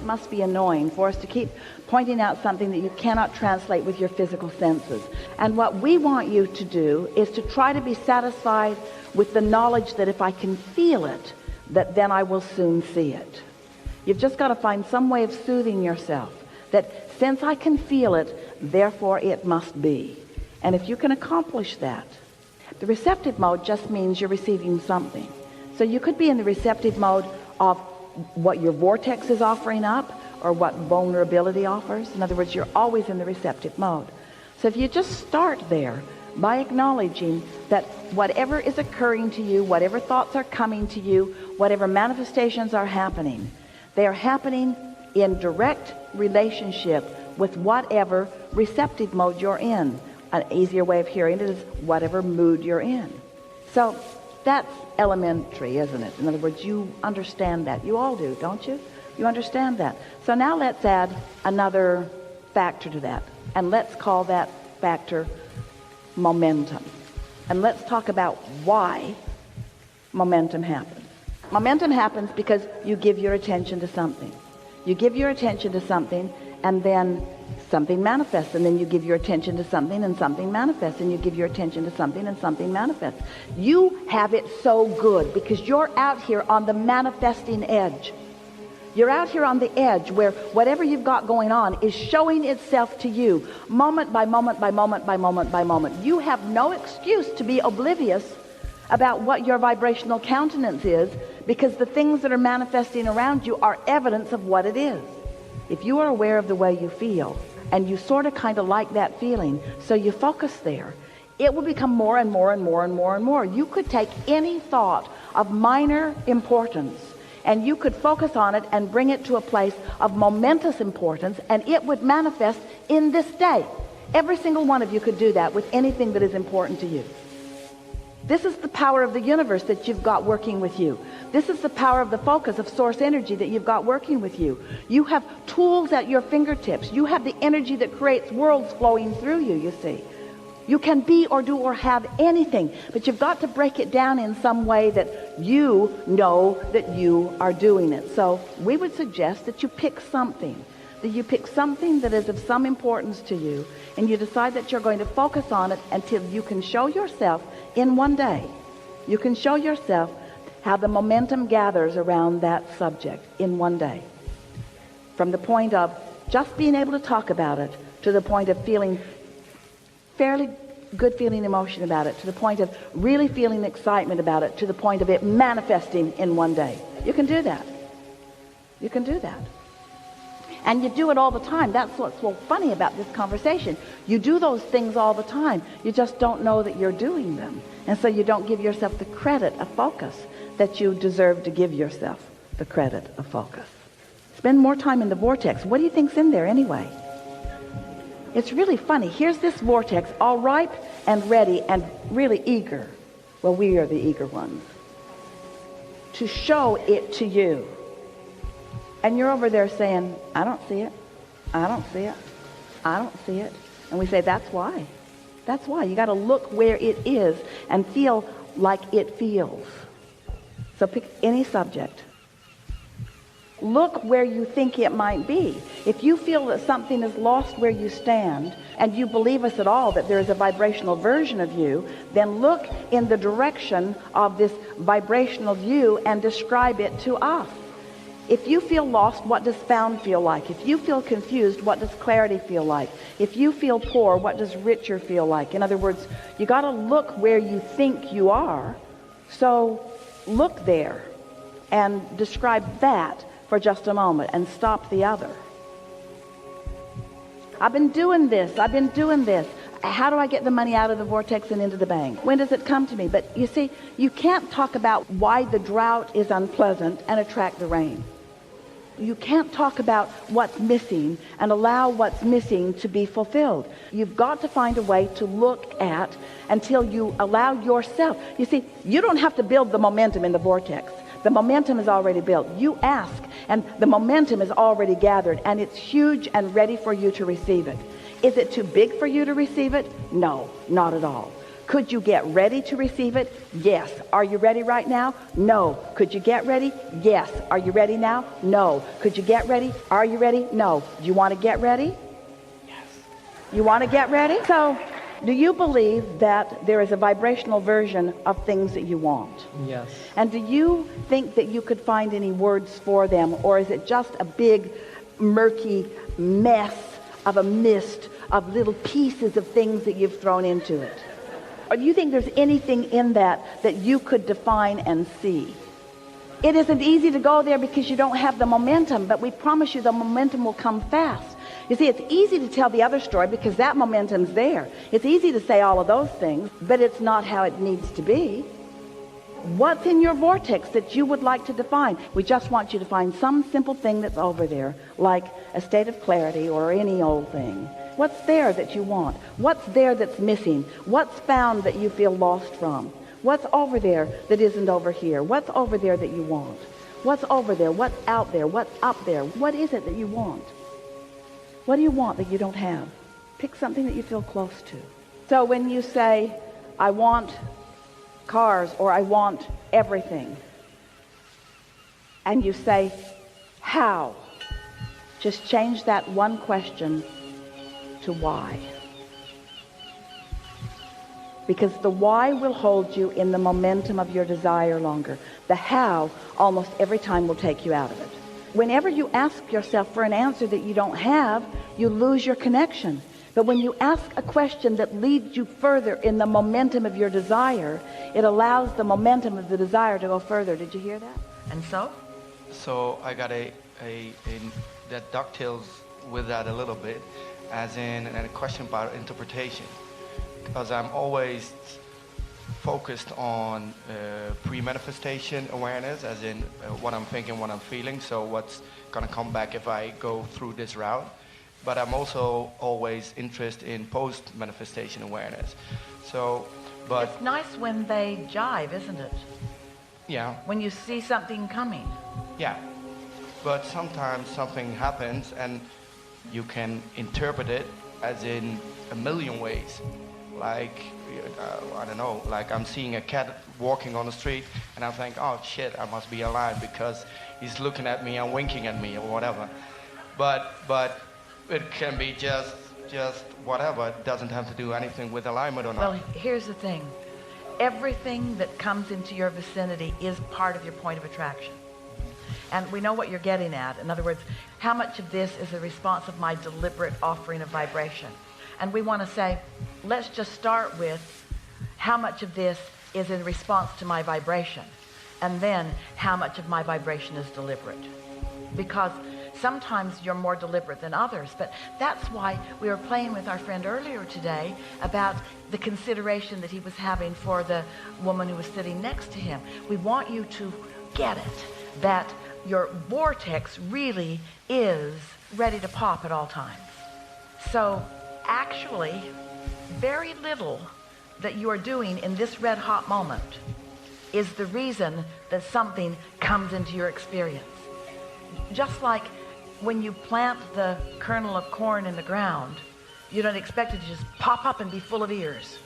must be annoying for us to keep pointing out something that you cannot translate with your physical senses. And what we want you to do is to try to be satisfied with the knowledge that if I can feel it, that then I will soon see it. You've just got to find some way of soothing yourself, that since I can feel it, therefore it must be. And if you can accomplish that, the receptive mode just means you're receiving something. So you could be in the receptive mode of what your vortex is offering up, or what vulnerability offers. In other words, you're always in the receptive mode. So if you just start there by acknowledging that whatever is occurring to you, whatever thoughts are coming to you, whatever manifestations are happening, they are happening in direct relationship with whatever receptive mode you're in. An easier way of hearing it is whatever mood you're in. So that's elementary, isn't it? In other words, you understand that. You all do, don't you? You understand that. So now let's add another factor to that, and let's call that factor momentum. And let's talk about why momentum happens. Momentum happens because you give your attention to something. You give your attention to something, and then something manifests, and then you give your attention to something and something manifests, and you give your attention to something and something manifests. You have it so good because you're out here on the manifesting edge. You're out here on the edge where whatever you've got going on is showing itself to you moment by moment by moment by moment by moment. You have no excuse to be oblivious about what your vibrational countenance is, because the things that are manifesting around you are evidence of what it is. If you are aware of the way you feel, and you sort of kind of like that feeling, so you focus there, it will become more and more and more and more and more. You could take any thought of minor importance, and you could focus on it and bring it to a place of momentous importance, and it would manifest in this day. Every single one of you could do that with anything that is important to you. This is the power of the universe that you've got working with you. This is the power of the focus of source energy that you've got working with you. You have tools at your fingertips. You have the energy that creates worlds flowing through you, you see. You can be or do or have anything, but you've got to break it down in some way that you know that you are doing it. So we would suggest that you pick something, that is of some importance to you, and you decide that you're going to focus on it until you can show yourself in one day. You can show yourself how the momentum gathers around that subject in one day. From the point of just being able to talk about it, to the point of feeling fairly good feeling emotion about it, to the point of really feeling excitement about it, to the point of it manifesting in one day. You can do that. You can do that. And you do it all the time. That's what's so funny about this conversation. You do those things all the time. You just don't know that you're doing them. And so you don't give yourself the credit of focus that you deserve to give yourself the credit of focus. Spend more time in the vortex. What do you think's in there anyway? It's really funny. Here's this vortex, all ripe and ready and really eager. Well, we are the eager ones. To show it to you. And you're over there saying, I don't see it. I don't see it. I don't see it. And we say, that's why. That's why. You got to look where it is and feel like it feels. So pick any subject. Look where you think it might be. If you feel that something is lost where you stand, and you believe us at all that there is a vibrational version of you, then look in the direction of this vibrational view and describe it to us. If you feel lost, what does found feel like? If you feel confused, what does clarity feel like? If you feel poor, what does richer feel like? In other words, you got to look where you think you are. So look there and describe that for just a moment and stop the other. I've been doing this. How do I get the money out of the vortex and into the bank? When does it come to me? But you see, you can't talk about why the drought is unpleasant and attract the rain. You can't talk about what's missing and allow what's missing to be fulfilled. You've got to find a way to look at until you allow yourself. You see, you don't have to build the momentum in the vortex. The momentum is already built. You ask, and the momentum is already gathered, and it's huge and ready for you to receive it. Is it too big for you to receive it? No, not at all. Could you get ready to receive it? Yes. Are you ready right now? No. Could you get ready? Yes. Are you ready now? No. Could you get ready? Are you ready? No. Do you want to get ready? Yes. You want to get ready? So, do you believe that there is a vibrational version of things that you want? Yes. And do you think that you could find any words for them, or is it just a big, murky mess of a mist of little pieces of things that you've thrown into it? Or do you think there's anything in that that you could define and see? It isn't easy to go there because you don't have the momentum, but we promise you the momentum will come fast. You see, it's easy to tell the other story because that momentum's there. It's easy to say all of those things, but it's not how it needs to be. What's in your vortex that you would like to define? We just want you to find some simple thing that's over there, like a state of clarity or any old thing. What's there that you want? What's there that's missing? What's found that you feel lost from? What's over there that isn't over here? What's over there that you want? What's over there? What's out there? What's up there? What is it that you want? What do you want that you don't have? Pick something that you feel close to. So when you say, I want cars, or I want everything, and you say, how? Just change that one question to why. Because the why will hold you in the momentum of your desire longer. The how almost every time will take you out of it. Whenever you ask yourself for an answer that you don't have, you lose your connection. But when you ask a question that leads you further in the momentum of your desire, it allows the momentum of the desire to go further. Did you hear that? And so? So I got that dovetails with that a little bit, as in a question about interpretation. Because I'm always focused on pre-manifestation awareness, as in what I'm thinking, what I'm feeling, so what's gonna come back if I go through this route. But I'm also always interested in post-manifestation awareness. So, but it's nice when they jive, isn't it? Yeah. When you see something coming. Yeah. But sometimes something happens and you can interpret it as in a million ways. Like, I don't know, like I'm seeing a cat walking on the street and I think, oh shit, I must be alive because he's looking at me and winking at me or whatever. But it can be just whatever. It doesn't have to do anything with alignment or not. Well, here's the thing. Everything that comes into your vicinity is part of your point of attraction. And we know what you're getting at. In other words, how much of this is a response of my deliberate offering of vibration? And we want to say, let's just start with how much of this is in response to my vibration, and then how much of my vibration is deliberate. Because sometimes you're more deliberate than others, but that's why we were playing with our friend earlier today about the consideration that he was having for the woman who was sitting next to him. We want you to get it, that your vortex really is ready to pop at all times. So actually, very little that you are doing in this red hot moment is the reason that something comes into your experience. Just like when you plant the kernel of corn in the ground, you don't expect it to just pop up and be full of ears.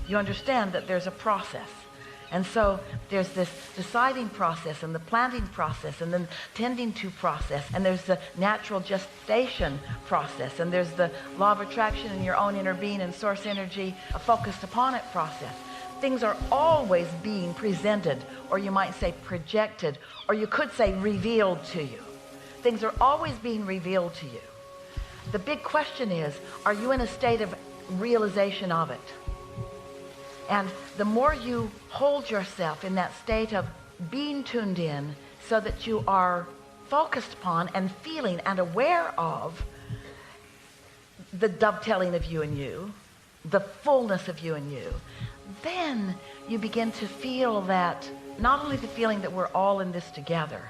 You understand that there's a process. And so there's this deciding process and the planting process and then tending to process, and there's the natural gestation process, and there's the law of attraction in your own inner being and source energy, a focused upon it process. Things are always being presented, or you might say projected, or you could say revealed to you. Things are always being revealed to you. The big question is, are you in a state of realization of it? And the more you hold yourself in that state of being tuned in so that you are focused upon and feeling and aware of the dovetailing of you and you, the fullness of you and you, then you begin to feel that, not only the feeling that we're all in this together,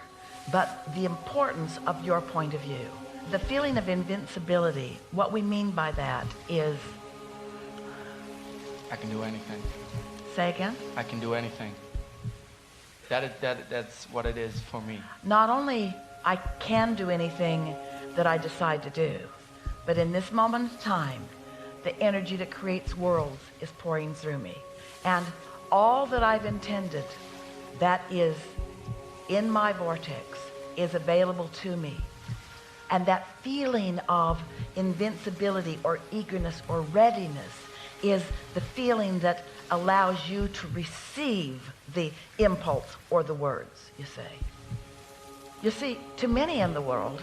but the importance of your point of view. The feeling of invincibility, what we mean by that is, I can do anything. say again? I can do anything. That's what it is for me. Not only I can do anything that I decide to do, but in this moment of time, the energy that creates worlds is pouring through me. And all that I've intended that is in my vortex is available to me. And that feeling of invincibility or eagerness or readiness is the feeling that allows you to receive the impulse or the words, you say. You see, to many in the world,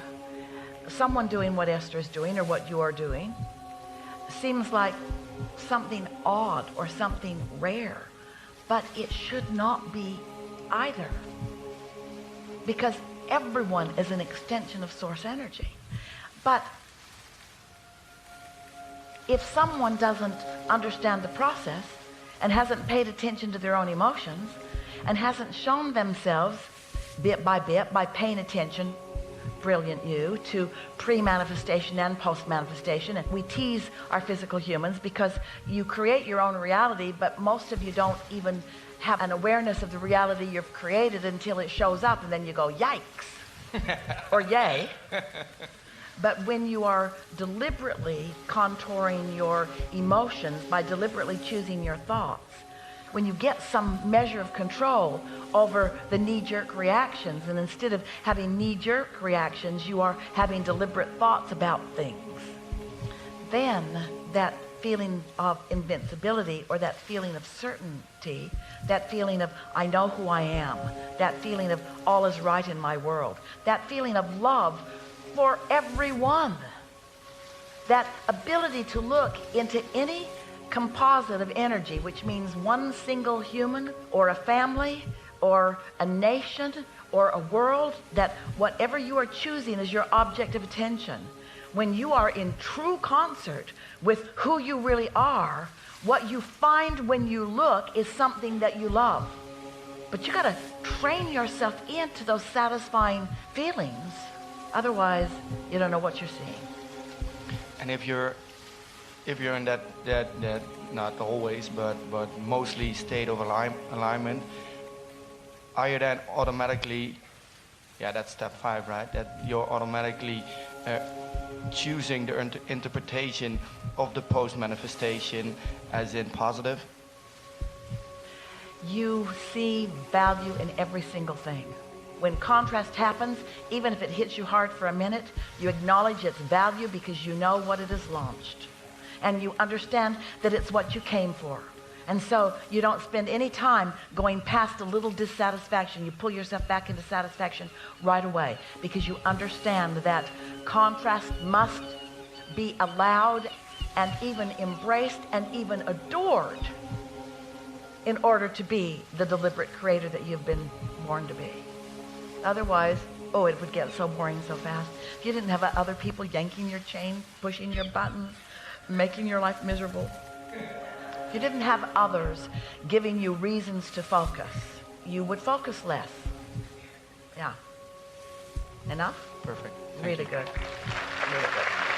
someone doing what Esther is doing or what you are doing seems like something odd or something rare, but it should not be either. Because everyone is an extension of source energy. But if someone doesn't understand the process and hasn't paid attention to their own emotions and hasn't shown themselves bit by paying attention, brilliant you, to pre-manifestation and post-manifestation. And we tease our physical humans because you create your own reality, but most of you don't even have an awareness of the reality you've created until it shows up, and then you go, yikes, or yay. But when you are deliberately contouring your emotions by deliberately choosing your thoughts, when you get some measure of control over the knee-jerk reactions, and instead of having knee-jerk reactions, you are having deliberate thoughts about things, then that feeling of invincibility or that feeling of certainty, that feeling of I know who I am, that feeling of all is right in my world, that feeling of love for everyone, that ability to look into any composite of energy, which means one single human or a family or a nation or a world, that whatever you are choosing is your object of attention. When you are in true concert with who you really are, what you find when you look is something that you love. But you got to train yourself into those satisfying feelings. Otherwise, you don't know what you're seeing. And if you're in that not always, but mostly state of alignment, are you then automatically, that's step 5, right? That you're automatically choosing the interpretation of the post-manifestation as in positive? You see value in every single thing. When contrast happens, even if it hits you hard for a minute, you acknowledge its value because you know what it has launched. And you understand that it's what you came for. And so you don't spend any time going past a little dissatisfaction. You pull yourself back into satisfaction right away because you understand that contrast must be allowed and even embraced and even adored in order to be the deliberate creator that you've been born to be. Otherwise, it would get so boring so fast. If you didn't have other people yanking your chain, pushing your buttons, making your life miserable, if you didn't have others giving you reasons to focus, you would focus less. Yeah. Enough? Perfect. Really good. Really good.